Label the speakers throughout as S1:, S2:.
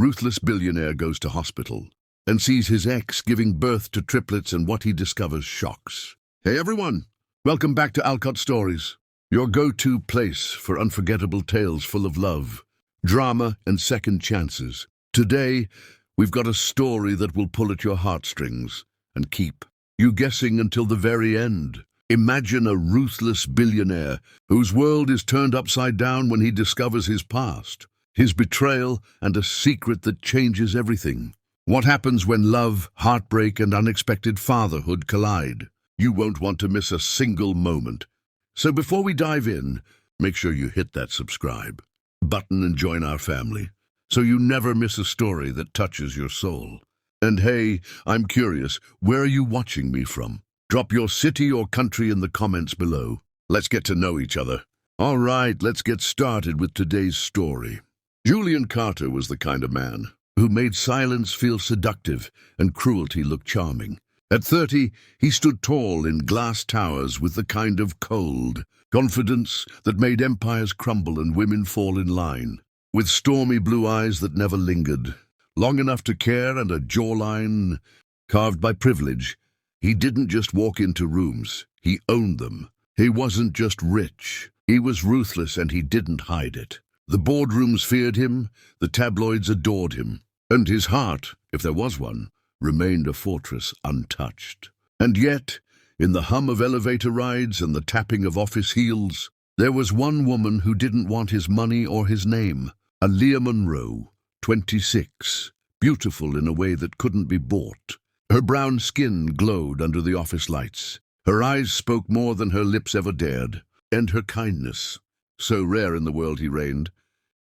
S1: Ruthless Billionaire goes to hospital and sees his ex giving birth to triplets, and what he discovers shocks. Hey everyone, welcome back to Alcott Stories, your go-to place for unforgettable tales full of love, drama and second chances. Today, we've got a story that will pull at your heartstrings and keep you guessing until the very end. Imagine a ruthless billionaire whose world is turned upside down when he discovers his past, his betrayal, and a secret that changes everything. What happens when love, heartbreak, and unexpected fatherhood collide? You won't want to miss a single moment. So before we dive in, make sure you hit that subscribe button and join our family, so you never miss a story that touches your soul. And hey, I'm curious, where are you watching me from? Drop your city or country in the comments below. Let's get to know each other. All right, let's get started with today's story. Julian Carter was the kind of man who made silence feel seductive and cruelty look charming. At 30, he stood tall in glass towers with the kind of cold confidence that made empires crumble and women fall in line. With stormy blue eyes that never lingered, long enough to care, and a jawline carved by privilege, he didn't just walk into rooms, he owned them. He wasn't just rich, he was ruthless, and he didn't hide it. The boardrooms feared him, the tabloids adored him, and his heart, if there was one, remained a fortress untouched. And yet, in the hum of elevator rides and the tapping of office heels, there was one woman who didn't want his money or his name. Aaliyah Monroe, 26, beautiful in a way that couldn't be bought. Her brown skin glowed under the office lights. Her eyes spoke more than her lips ever dared. And her kindness, so rare in the world he reigned,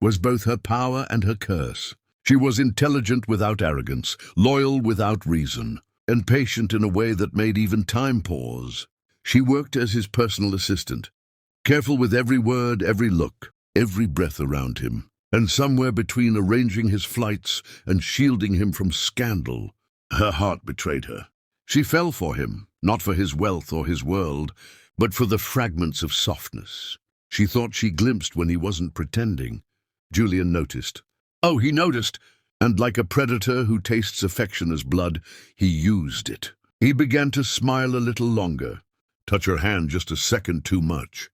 S1: was both her power and her curse. She was intelligent without arrogance, loyal without reason, and patient in a way that made even time pause. She worked as his personal assistant, careful with every word, every look, every breath around him. And somewhere between arranging his flights and shielding him from scandal, her heart betrayed her. She fell for him, not for his wealth or his world, but for the fragments of softness she thought she glimpsed when he wasn't pretending. Julian noticed. Oh, he noticed, and like a predator who tastes affection as blood, he used it. He began to smile a little longer, touch her hand just a second too much,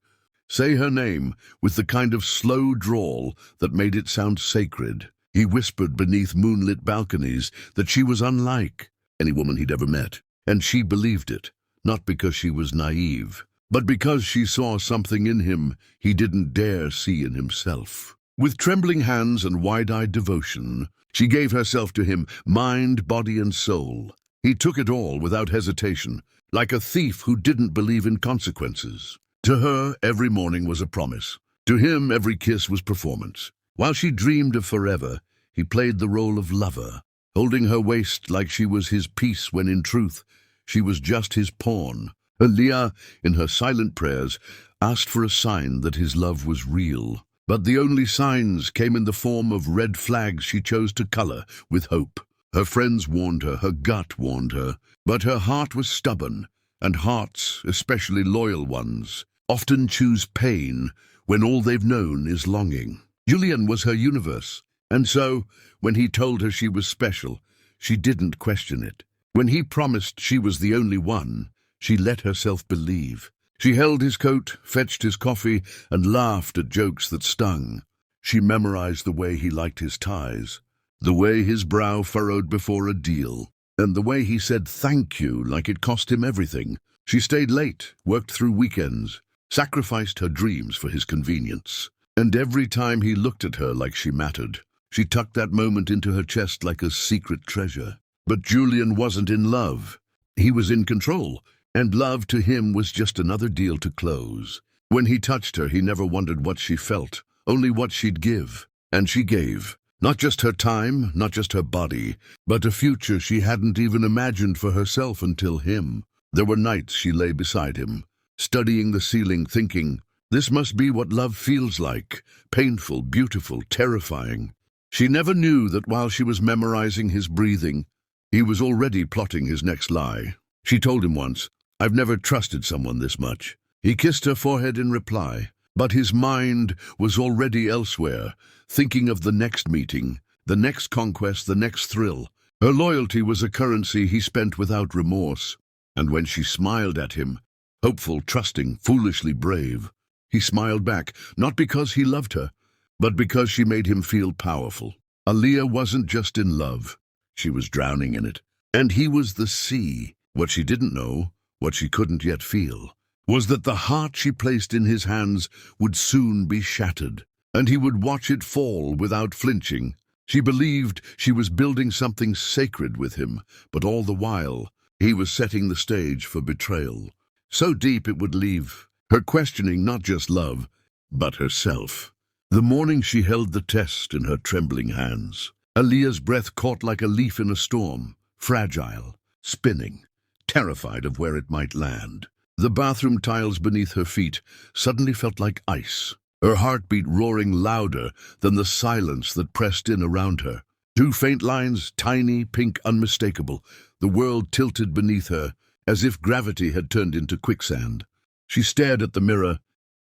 S1: say her name with the kind of slow drawl that made it sound sacred. He whispered beneath moonlit balconies that she was unlike any woman he'd ever met, and she believed it, not because she was naive, but because she saw something in him he didn't dare see in himself. With trembling hands and wide-eyed devotion, she gave herself to him, mind, body, and soul. He took it all without hesitation, like a thief who didn't believe in consequences. To her, every morning was a promise. To him, every kiss was performance. While she dreamed of forever, he played the role of lover, holding her waist like she was his piece when in truth she was just his pawn. Aaliyah, in her silent prayers, asked for a sign that his love was real. But the only signs came in the form of red flags she chose to color with hope. Her friends warned her, her gut warned her, but her heart was stubborn, and hearts, especially loyal ones, often choose pain when all they've known is longing. Julian was her universe, and so, when he told her she was special, she didn't question it. When he promised she was the only one, she let herself believe. She held his coat, fetched his coffee, and laughed at jokes that stung. She memorized the way he liked his ties, the way his brow furrowed before a deal, and the way he said thank you like it cost him everything. She stayed late, worked through weekends, sacrificed her dreams for his convenience. And every time he looked at her like she mattered, she tucked that moment into her chest like a secret treasure. But Julian wasn't in love. He was in control, and love to him was just another deal to close. When he touched her, he never wondered what she felt, only what she'd give. And she gave. Not just her time, not just her body, but a future she hadn't even imagined for herself until him. There were nights she lay beside him, studying the ceiling, thinking, this must be what love feels like, painful, beautiful, terrifying. She never knew that while she was memorizing his breathing, he was already plotting his next lie. She told him once, I've never trusted someone this much. He kissed her forehead in reply, but his mind was already elsewhere, thinking of the next meeting, The next conquest, the next thrill. Her loyalty was a currency he spent without remorse. And when she smiled at him, hopeful, trusting, foolishly brave, he smiled back, not because he loved her, but because she made him feel powerful. Aaliyah wasn't just in love. She was drowning in it. And he was the sea. What she didn't know, what she couldn't yet feel, was that the heart she placed in his hands would soon be shattered, and he would watch it fall without flinching. She believed she was building something sacred with him, but all the while, he was setting the stage for betrayal. So deep it would leave her questioning not just love, but herself. The morning she held the test in her trembling hands, Aaliyah's breath caught like a leaf in a storm, fragile, spinning, terrified of where it might land. The bathroom tiles beneath her feet suddenly felt like ice, her heartbeat roaring louder than the silence that pressed in around her. Two faint lines, tiny, pink, unmistakable. The world tilted beneath her, as if gravity had turned into quicksand. She stared at the mirror,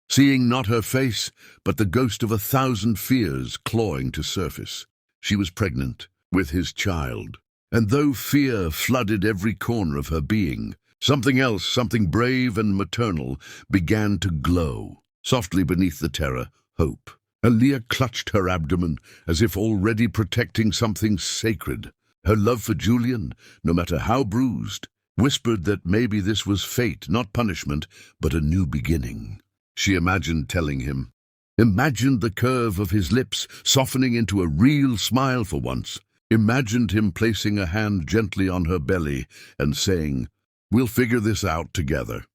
S1: seeing not her face, but the ghost of 1,000 fears clawing to surface. She was pregnant, with his child. And though fear flooded every corner of her being, something else, something brave and maternal, began to glow. Softly beneath the terror, hope. Aaliyah clutched her abdomen, as if already protecting something sacred. Her love for Julian, no matter how bruised, whispered that maybe this was fate, not punishment, but a new beginning. She imagined telling him. Imagined the curve of his lips softening into a real smile for once. Imagined him placing a hand gently on her belly and saying, "We'll figure this out together."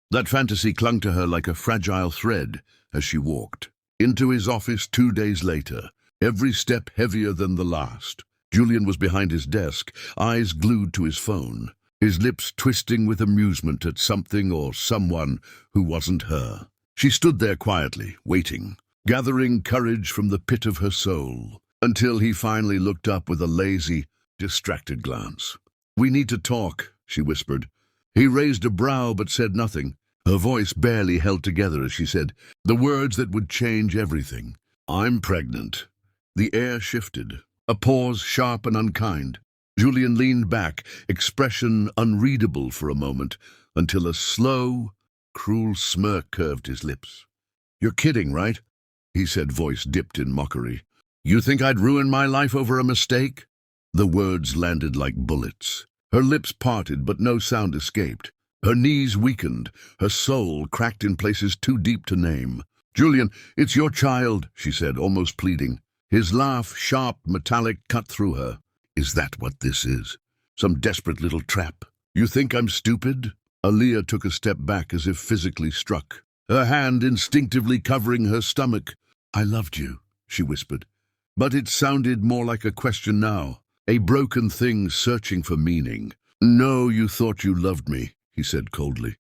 S1: That fantasy clung to her like a fragile thread as she walked into his office 2 days later, every step heavier than the last. Julian was behind his desk, eyes glued to his phone, his lips twisting with amusement at something or someone who wasn't her. She stood there quietly, waiting, gathering courage from the pit of her soul, until he finally looked up with a lazy, distracted glance. "We need to talk," she whispered. He raised a brow but said nothing. Her voice barely held together as she said the words that would change everything. "I'm pregnant." The air shifted. A pause, sharp and unkind. Julian leaned back, expression unreadable for a moment, until a slow, cruel smirk curved his lips. "You're kidding, right?" he said, voice dipped in mockery. "You think I'd ruin my life over a mistake?" The words landed like bullets. Her lips parted, but no sound escaped. Her knees weakened, her soul cracked in places too deep to name. "Julian, it's your child," she said, almost pleading. His laugh, sharp, metallic, cut through her. "Is that what this is? Some desperate little trap? You think I'm stupid?" Aaliyah took a step back as if physically struck, her hand instinctively covering her stomach. "I loved you," she whispered. But it sounded more like a question now, a broken thing searching for meaning. "No, you thought you loved me," he said coldly.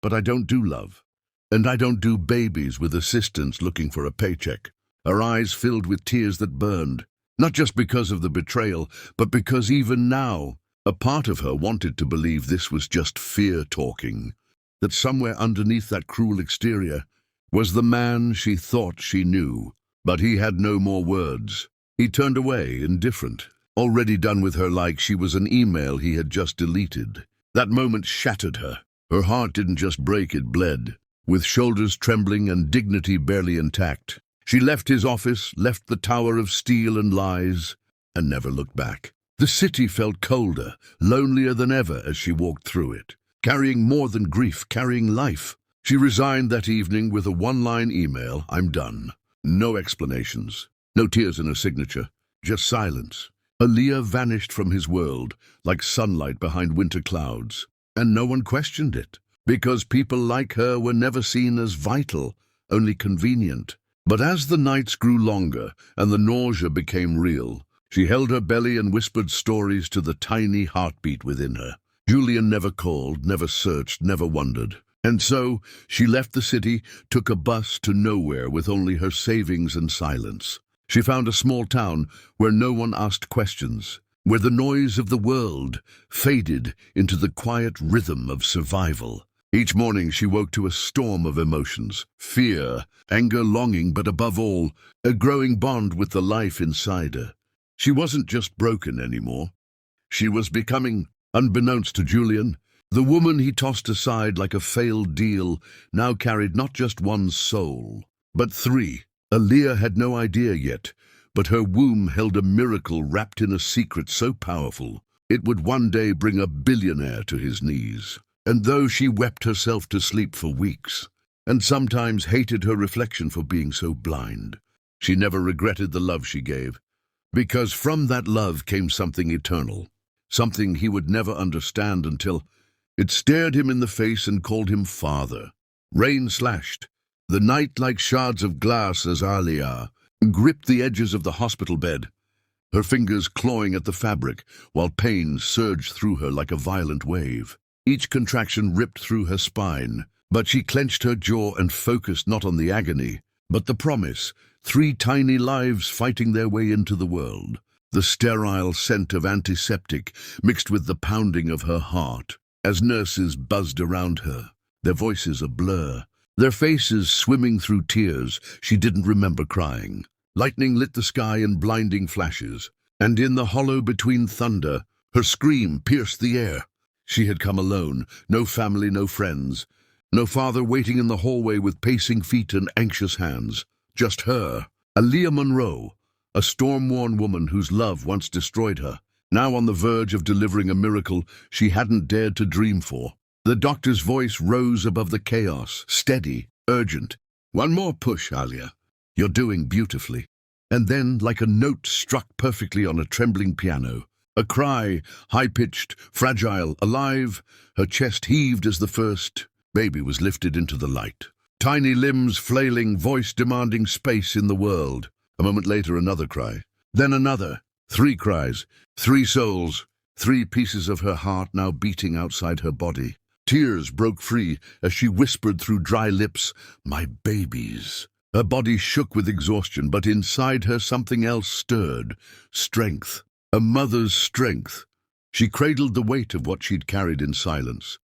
S1: "But I don't do love. And I don't do babies with assistants looking for a paycheck." Her eyes filled with tears that burned, not just because of the betrayal, but because even now, a part of her wanted to believe this was just fear talking, that somewhere underneath that cruel exterior was the man she thought she knew. But he had no more words. He turned away, indifferent, already done with her like she was an email he had just deleted. That moment shattered her. Her heart didn't just break, it bled. With shoulders trembling and dignity barely intact, she left his office, left the tower of steel and lies, and never looked back. The city felt colder, lonelier than ever as she walked through it, carrying more than grief, carrying life. She resigned that evening with a one-line email, "I'm done." No explanations, no tears in her signature, just silence. Aaliyah vanished from his world like sunlight behind winter clouds, and no one questioned it, because people like her were never seen as vital, only convenient. But as the nights grew longer and the nausea became real, she held her belly and whispered stories to the tiny heartbeat within her. Julian never called, never searched, never wondered. And so she left the city, took a bus to nowhere with only her savings and silence. She found a small town where no one asked questions, where the noise of the world faded into the quiet rhythm of survival. Each morning she woke to a storm of emotions, fear, anger, longing, but above all, a growing bond with the life inside her. She wasn't just broken anymore. She was becoming, unbeknownst to Julian, the woman he tossed aside like a failed deal now carried not just one soul, but three. Aaliyah had no idea yet, but her womb held a miracle wrapped in a secret so powerful it would one day bring a billionaire to his knees. And though she wept herself to sleep for weeks, and sometimes hated her reflection for being so blind, she never regretted the love she gave, because from that love came something eternal, something he would never understand until it stared him in the face and called him father. Rain slashed, the night like shards of glass as Aaliyah gripped the edges of the hospital bed, her fingers clawing at the fabric, while pain surged through her like a violent wave. Each contraction ripped through her spine, but she clenched her jaw and focused not on the agony, but the promise, 3 tiny lives fighting their way into the world. The sterile scent of antiseptic mixed with the pounding of her heart, as nurses buzzed around her, their voices a blur, their faces swimming through tears she didn't remember crying. Lightning lit the sky in blinding flashes, and in the hollow between thunder, her scream pierced the air. She had come alone, no family, no friends, no father waiting in the hallway with pacing feet and anxious hands. Just her, Aaliyah Monroe, a storm-worn woman whose love once destroyed her, now on the verge of delivering a miracle she hadn't dared to dream for. The doctor's voice rose above the chaos, steady, urgent. "One more push, Aaliyah. You're doing beautifully." And then, like a note struck perfectly on a trembling piano, a cry, high-pitched, fragile, alive, her chest heaved as the first baby was lifted into the light. Tiny limbs flailing, voice demanding space in the world. A moment later, another cry. Then another. 3 cries, 3 souls, 3 pieces of her heart now beating outside her body. Tears broke free as she whispered through dry lips, "My babies." Her body shook with exhaustion, but inside her something else stirred. Strength. A mother's strength. She cradled the weight of what she'd carried in silence,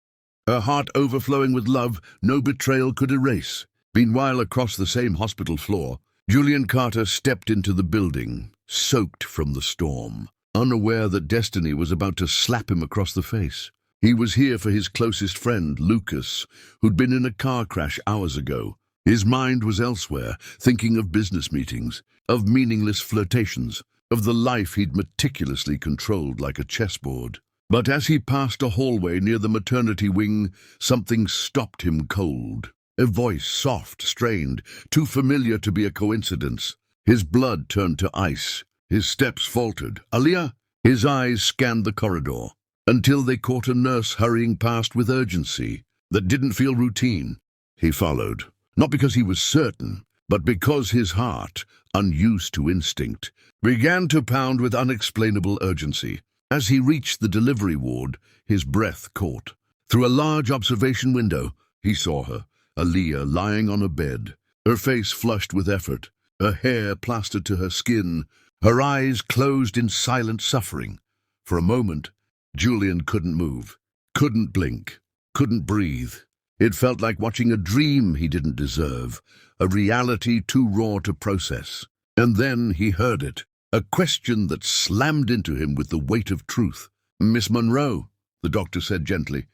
S1: her heart overflowing with love no betrayal could erase. Meanwhile, across the same hospital floor, Julian Carter stepped into the building, soaked from the storm, unaware that destiny was about to slap him across the face. He was here for his closest friend, Lucas, who'd been in a car crash hours ago. His mind was elsewhere, thinking of business meetings, of meaningless flirtations, of the life he'd meticulously controlled like a chessboard. But as he passed a hallway near the maternity wing, something stopped him cold. A voice, soft, strained, too familiar to be a coincidence. His blood turned to ice. His steps faltered. "Aaliyah?" His eyes scanned the corridor, until they caught a nurse hurrying past with urgency that didn't feel routine. He followed, not because he was certain, but because his heart, unused to instinct, began to pound with unexplainable urgency. As he reached the delivery ward, his breath caught. Through a large observation window, he saw her, Aaliyah, lying on a bed, her face flushed with effort, her hair plastered to her skin, her eyes closed in silent suffering. For a moment, Julian couldn't move, couldn't blink, couldn't breathe. It felt like watching a dream he didn't deserve, a reality too raw to process. And then he heard it, a question that slammed into him with the weight of truth. "Miss Monroe," the doctor said gently,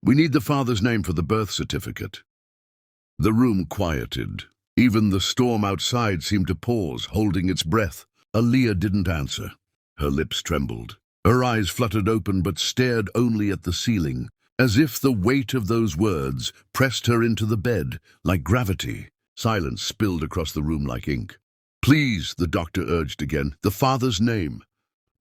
S1: "we need the father's name for the birth certificate." The room quieted. Even the storm outside seemed to pause, holding its breath. Aaliyah didn't answer. Her lips trembled. Her eyes fluttered open but stared only at the ceiling, as if the weight of those words pressed her into the bed like gravity. Silence spilled across the room like ink. "Please," the doctor urged again, "the father's name."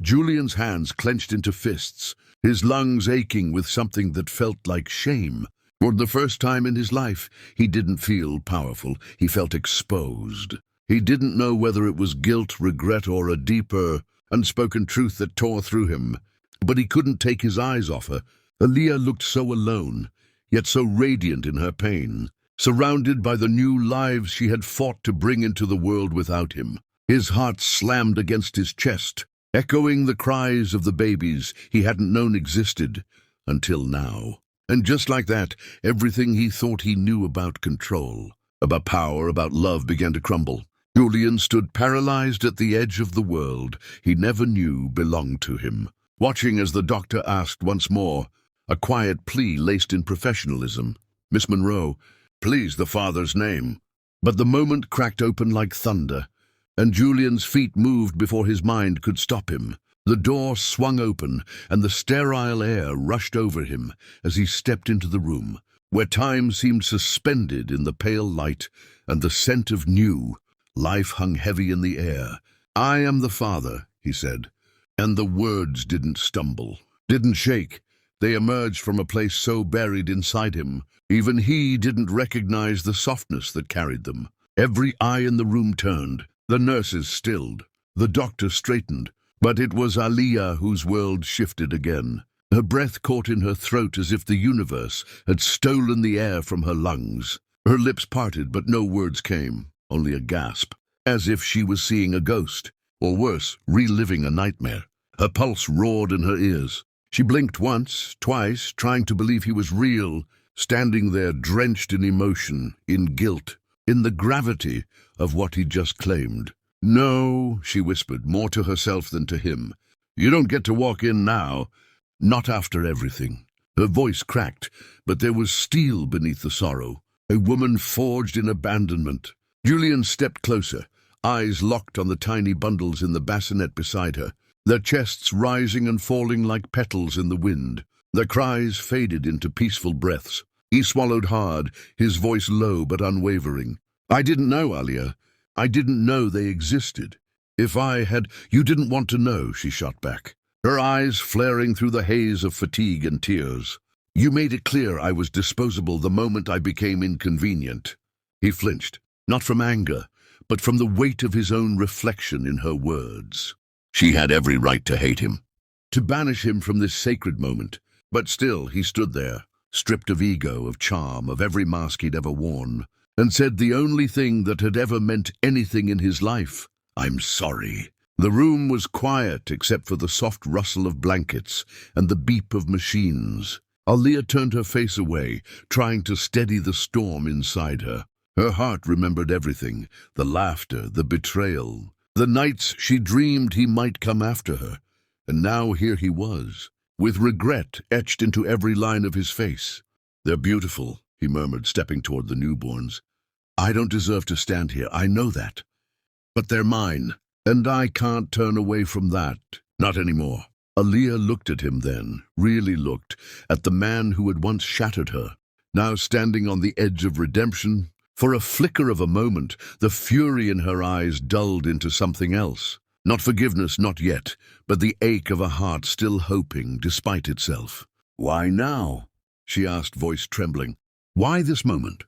S1: Julian's hands clenched into fists, his lungs aching with something that felt like shame. For the first time in his life, he didn't feel powerful. He felt exposed. He didn't know whether it was guilt, regret, or a deeper, unspoken truth that tore through him. But he couldn't take his eyes off her. Aaliyah looked so alone, yet so radiant in her pain, surrounded by the new lives she had fought to bring into the world without him. His heart slammed against his chest, echoing the cries of the babies he hadn't known existed until now. And just like that, everything he thought he knew about control, about power, about love began to crumble. Julian stood paralyzed at the edge of the world he never knew belonged to him, watching as the doctor asked once more, a quiet plea laced in professionalism, "Miss Monroe, please the father's name." But the moment cracked open like thunder, and Julian's feet moved before his mind could stop him. The door swung open, and the sterile air rushed over him as he stepped into the room, where time seemed suspended in the pale light and the scent of new life hung heavy in the air. "I am the father," he said, and the words didn't stumble, didn't shake. They emerged from a place so buried inside him, even he didn't recognize the softness that carried them. Every eye in the room turned, the nurses stilled, the doctor straightened, but it was Aliyah whose world shifted again. Her breath caught in her throat as if the universe had stolen the air from her lungs. Her lips parted, but no words came, only a gasp, as if she was seeing a ghost, or worse, reliving a nightmare. Her pulse roared in her ears. She blinked once, twice, trying to believe he was real, standing there drenched in emotion, in guilt, in the gravity of what he'd just claimed. "No," she whispered, more to herself than to him. "You don't get to walk in now. Not after everything." Her voice cracked, but there was steel beneath the sorrow. A woman forged in abandonment. Julian stepped closer, eyes locked on the tiny bundles in the bassinet beside her, their chests rising and falling like petals in the wind. Their cries faded into peaceful breaths. He swallowed hard, his voice low but unwavering. "I didn't know, Aliyah. I didn't know they existed. If I had—" "You didn't want to know," she shot back, her eyes flaring through the haze of fatigue and tears. "You made it clear I was disposable the moment I became inconvenient." He flinched, not from anger, but from the weight of his own reflection in her words. She had every right to hate him, to banish him from this sacred moment, but still he stood there, stripped of ego, of charm, of every mask he'd ever worn, and said the only thing that had ever meant anything in his life, "I'm sorry." The room was quiet except for the soft rustle of blankets and the beep of machines. Aliyah turned her face away, trying to steady the storm inside her. Her heart remembered everything, the laughter, the betrayal, the nights she dreamed he might come after her. And now here he was, with regret etched into every line of his face. "They're beautiful," he murmured, stepping toward the newborns. "I don't deserve to stand here, I know that. But they're mine, and I can't turn away from that. Not anymore." Aliyah looked at him then, really looked, at the man who had once shattered her, now standing on the edge of redemption. For a flicker of a moment, the fury in her eyes dulled into something else. Not forgiveness, not yet, but the ache of a heart still hoping, despite itself. "Why now?" she asked, voice trembling. "Why this moment?"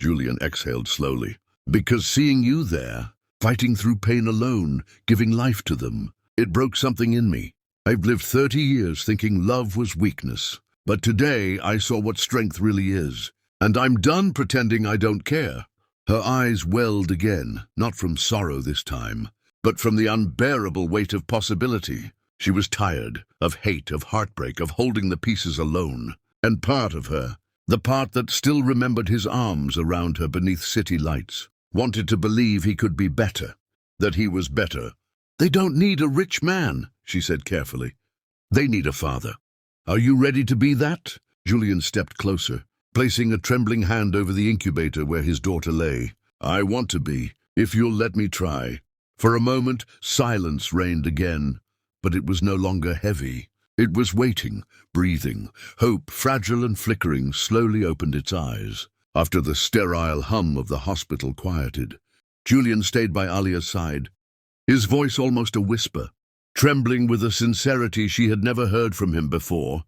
S1: Julian exhaled slowly. "Because seeing you there, fighting through pain alone, giving life to them, it broke something in me. I've lived 30 years thinking love was weakness, but today I saw what strength really is, and I'm done pretending I don't care." Her eyes welled again, not from sorrow this time, but from the unbearable weight of possibility. She was tired, of hate, of heartbreak, of holding the pieces alone. And part of her, the part that still remembered his arms around her beneath city lights, wanted to believe he could be better, that he was better. "They don't need a rich man," she said carefully. "They need a father. Are you ready to be that?" Julian stepped closer, placing a trembling hand over the incubator where his daughter lay. "I want to be, if you'll let me try." For a moment, silence reigned again, but it was no longer heavy. It was waiting, breathing. Hope, fragile and flickering, slowly opened its eyes. After the sterile hum of the hospital quieted, Julian stayed by Aliyah's side, his voice almost a whisper, trembling with a sincerity she had never heard from him before.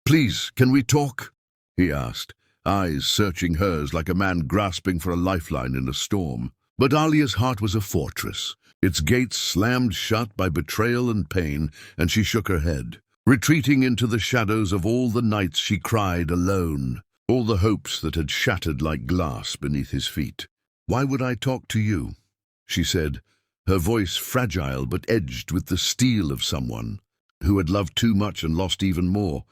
S1: "Please, can we talk?" he asked, eyes searching hers like a man grasping for a lifeline in a storm. But Aliyah's heart was a fortress, its gates slammed shut by betrayal and pain, and she shook her head, retreating into the shadows of all the nights she cried alone, all the hopes that had shattered like glass beneath his feet. "Why would I talk to you?" she said, her voice fragile but edged with the steel of someone who had loved too much and lost even more.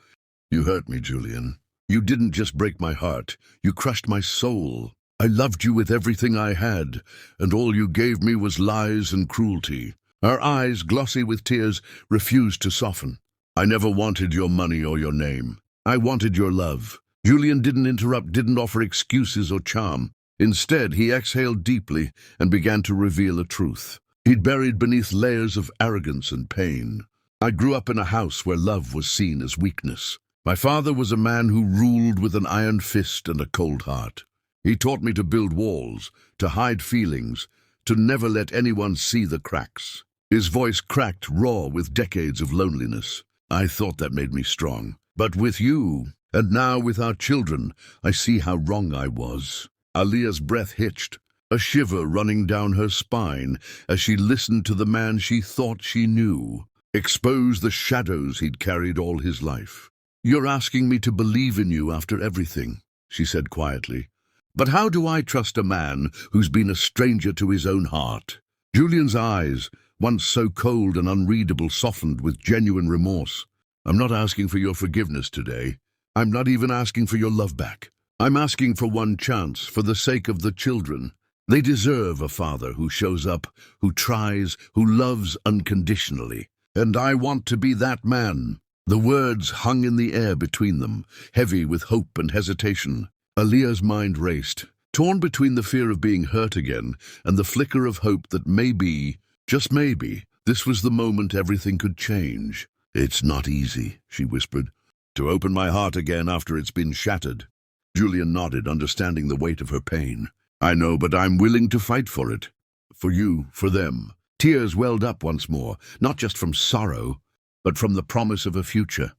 S1: "You hurt me, Julian. You didn't just break my heart, you crushed my soul. I loved you with everything I had, and all you gave me was lies and cruelty. Her eyes, glossy with tears, refused to soften. I never wanted your money or your name. I wanted your love. Julian didn't interrupt, didn't offer excuses or charm. Instead, he exhaled deeply and began to reveal a truth. He'd buried beneath layers of arrogance and pain. I grew up in a house where love was seen as weakness. My father was a man who ruled with an iron fist and a cold heart. He taught me to build walls, to hide feelings, to never let anyone see the cracks. His voice cracked, raw with decades of loneliness. I thought that made me strong. But with you, and now with our children, I see how wrong I was. Aaliyah's breath hitched, a shiver running down her spine as she listened to the man she thought she knew, expose the shadows he'd carried all his life. You're asking me to believe in you after everything, she said quietly. But how do I trust a man who's been a stranger to his own heart? Julian's eyes, once so cold and unreadable, softened with genuine remorse. I'm not asking for your forgiveness today. I'm not even asking for your love back. I'm asking for one chance, for the sake of the children. They deserve a father who shows up, who tries, who loves unconditionally. And I want to be that man. The words hung in the air between them, heavy with hope and hesitation. Aaliyah's mind raced, torn between the fear of being hurt again and the flicker of hope that maybe, just maybe, this was the moment everything could change. It's not easy, she whispered, to open my heart again after it's been shattered. Julian nodded, understanding the weight of her pain. I know, but I'm willing to fight for it. For you, for them. Tears welled up once more, not just from sorrow, but from the promise of a future,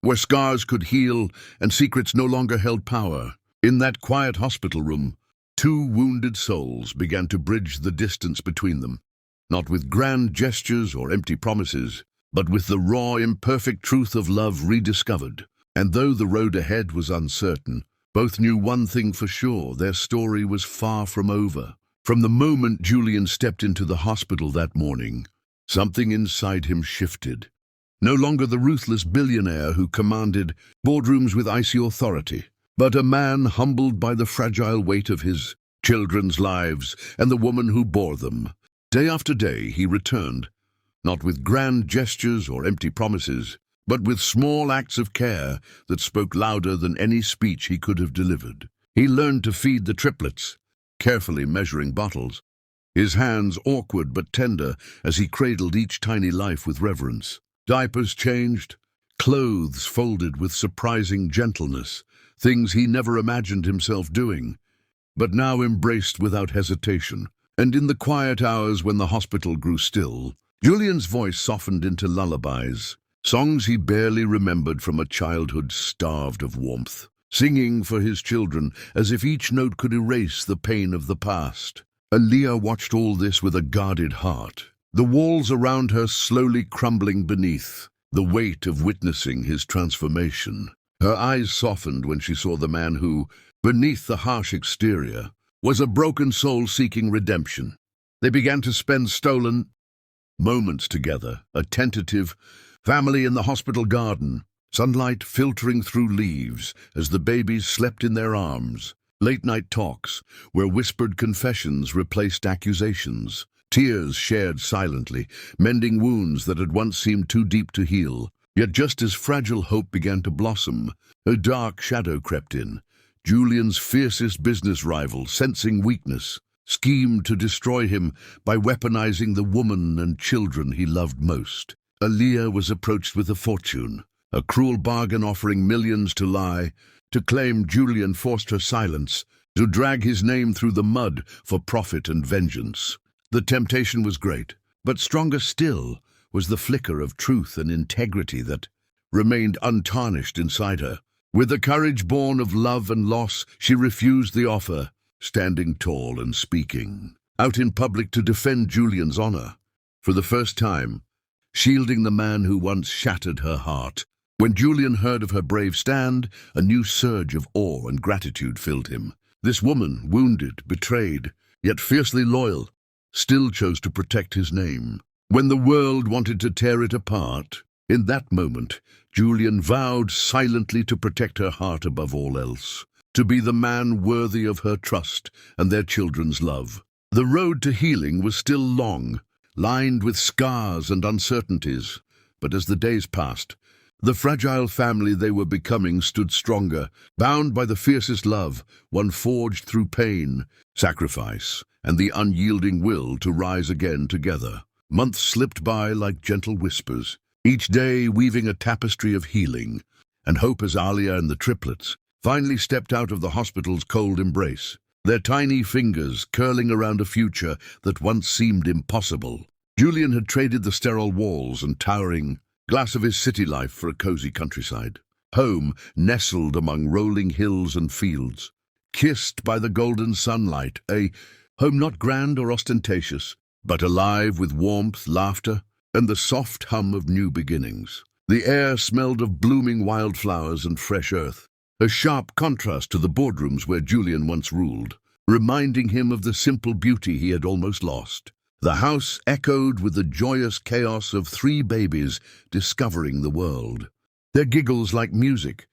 S1: where scars could heal and secrets no longer held power. In that quiet hospital room, two wounded souls began to bridge the distance between them, not with grand gestures or empty promises, but with the raw, imperfect truth of love rediscovered. And though the road ahead was uncertain, both knew one thing for sure: their story was far from over. From the moment Julian stepped into the hospital that morning, something inside him shifted. No longer the ruthless billionaire who commanded boardrooms with icy authority, but a man humbled by the fragile weight of his children's lives and the woman who bore them. Day after day he returned, not with grand gestures or empty promises, but with small acts of care that spoke louder than any speech he could have delivered. He learned to feed the triplets, carefully measuring bottles, his hands awkward but tender as he cradled each tiny life with reverence. Diapers changed, clothes folded with surprising gentleness, things he never imagined himself doing, but now embraced without hesitation. And in the quiet hours when the hospital grew still, Julian's voice softened into lullabies, songs he barely remembered from a childhood starved of warmth, singing for his children as if each note could erase the pain of the past. Aaliyah watched all this with a guarded heart, the walls around her slowly crumbling beneath the weight of witnessing his transformation. Her eyes softened when she saw the man who, beneath the harsh exterior, was a broken soul seeking redemption. They began to spend stolen moments together, a tentative family in the hospital garden, sunlight filtering through leaves as the babies slept in their arms, late-night talks where whispered confessions replaced accusations, tears shared silently, mending wounds that had once seemed too deep to heal. Yet just as fragile hope began to blossom, a dark shadow crept in. Julian's fiercest business rival, sensing weakness, schemed to destroy him by weaponizing the woman and children he loved most. Aaliyah was approached with a fortune, a cruel bargain offering millions to lie, to claim. Julian forced her silence, to drag his name through the mud for profit and vengeance. The temptation was great, but stronger still was the flicker of truth and integrity that remained untarnished inside her. With the courage born of love and loss, she refused the offer, standing tall and speaking out in public to defend Julian's honor. For the first time, shielding the man who once shattered her heart. When Julian heard of her brave stand, a new surge of awe and gratitude filled him. This woman, wounded, betrayed, yet fiercely loyal, still chose to protect his name. When the world wanted to tear it apart, in that moment, Julian vowed silently to protect her heart above all else. to be the man worthy of her trust and their children's love. The road to healing was still long, lined with scars and uncertainties, but as the days passed, the fragile family they were becoming stood stronger, bound by the fiercest love, one forged through pain, sacrifice, and the unyielding will to rise again together. Months slipped by like gentle whispers, each day weaving a tapestry of healing and hope as Alia and the triplets finally stepped out of the hospital's cold embrace, their tiny fingers curling around a future that once seemed impossible. Julian had traded the sterile walls and towering glass of his city life for a cozy countryside. Home nestled among rolling hills and fields, kissed by the golden sunlight, a home not grand or ostentatious, but alive with warmth, laughter, and the soft hum of new beginnings. The air smelled of blooming wildflowers and fresh earth, a sharp contrast to the boardrooms where Julian once ruled, reminding him of the simple beauty he had almost lost. The house echoed with the joyous chaos of 3 babies discovering the world, their giggles like music,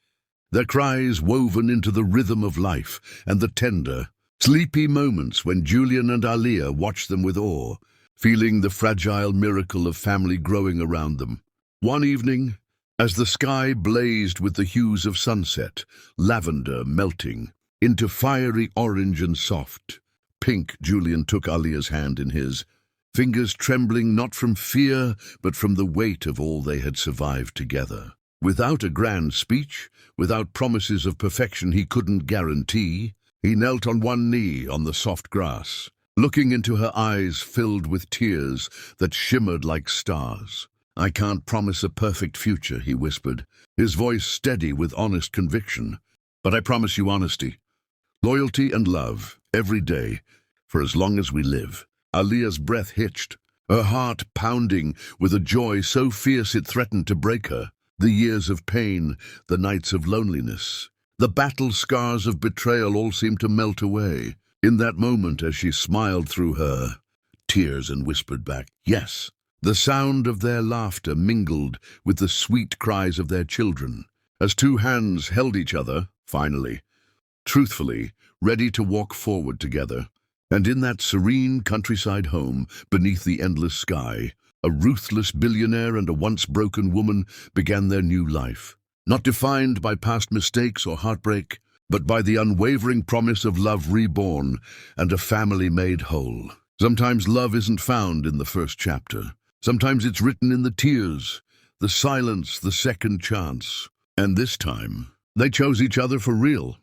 S1: their cries woven into the rhythm of life, and the tender, sleepy moments when Julian and Alia watched them with awe, feeling the fragile miracle of family growing around them. One evening, as the sky blazed with the hues of sunset, lavender melting into fiery orange and soft pink, Julian took Alia's hand in his, fingers trembling not from fear but from the weight of all they had survived together. Without a grand speech, without promises of perfection he couldn't guarantee, he knelt on one knee on the soft grass, looking into her eyes filled with tears that shimmered like stars. "I can't promise a perfect future," he whispered, his voice steady with honest conviction. "But I promise you honesty, loyalty and love, every day, for as long as we live." Alia's breath hitched, her heart pounding with a joy so fierce it threatened to break her. The years of pain, the nights of loneliness, the battle scars of betrayal all seemed to melt away. In that moment, as she smiled through her tears and whispered back, "Yes," the sound of their laughter mingled with the sweet cries of their children, as 2 hands held each other, finally, truthfully, ready to walk forward together. And in that serene countryside home, beneath the endless sky, a ruthless billionaire and a once broken woman began their new life, not defined by past mistakes or heartbreak, but by the unwavering promise of love reborn and a family made whole. Sometimes love isn't found in the first chapter. Sometimes it's written in the tears, the silence, the second chance. And this time, they chose each other for real.